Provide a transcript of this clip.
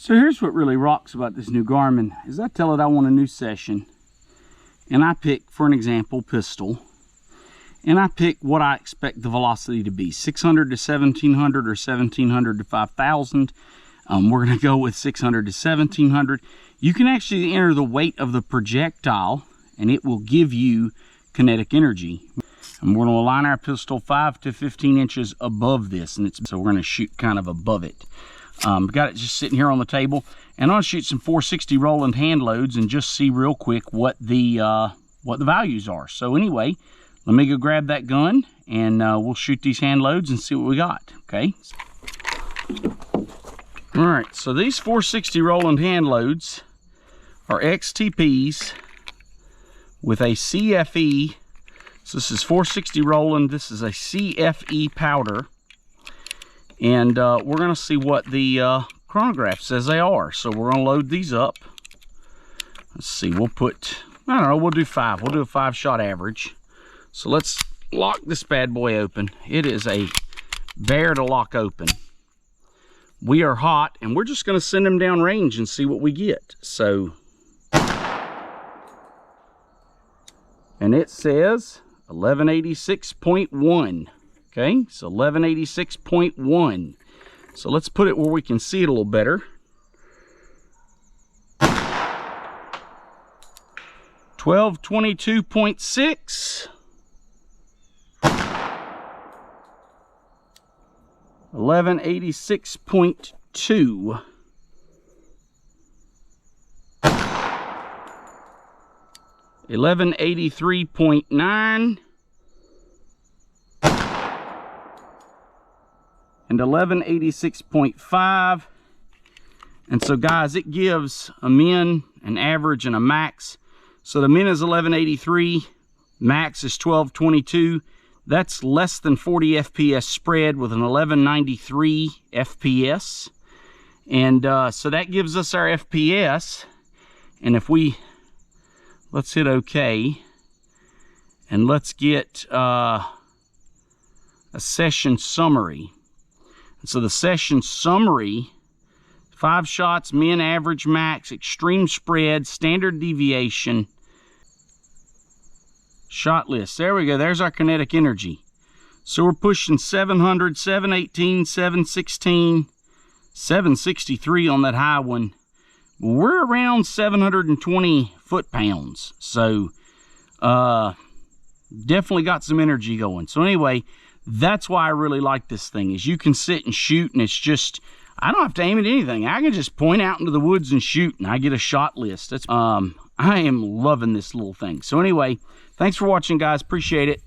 So here's what really rocks about this new Garmin is I tell it I want a new session, and I pick, for an example, pistol, and I pick what I expect the velocity to be, 600 to 1700 or 1700 to 5000. We're going to go with 600 to 1700. You can actually enter the weight of the projectile, and it will give you kinetic energy. And we're going to align our pistol 5 to 15 inches above this, and so we're going to shoot kind of above it. Got it just sitting here on the table, and I'm going to shoot some 460 Roland hand loads and just see real quick what the values are. So anyway, let me go grab that gun, and we'll shoot these hand loads and see what we got. Okay. All right. So these 460 Roland hand loads are XTPs with a CFE. So this is 460 Roland. This is a CFE powder. And we're going to see what the chronograph says they are. So we're going to load these up. Let's see, we'll put, I don't know, we'll do 5. We'll do a 5-shot average. So let's lock this bad boy open. It is a bear to lock open. We are hot, and we're just going to send them down range and see what we get. So, and it says 1186.1. Okay, so 1186.1. So let's put it where we can see it a little better. 1222.6. 1186.2. 1183.9. and 1186.5. And so guys, it gives a min, an average, and a max. So the min is 1183, max is 1222. That's less than 40 FPS spread with an 1193 FPS. And so that gives us our FPS. And if we, let's hit OK, and let's get a session summary. So the session summary, 5 shots, min, average, max, extreme spread, standard deviation, shot list. There we go. There's our kinetic energy. So we're pushing 700, 718, 716, 763 on that high one. We're around 720 foot-pounds. So definitely got some energy going. So anyway, that's why I really like this thing, is you can sit and shoot, and it's just, I don't have to aim at anything. I can just point out into the woods and shoot, and I get a shot list. That's I am loving this little thing. So anyway, thanks for watching, guys. Appreciate it.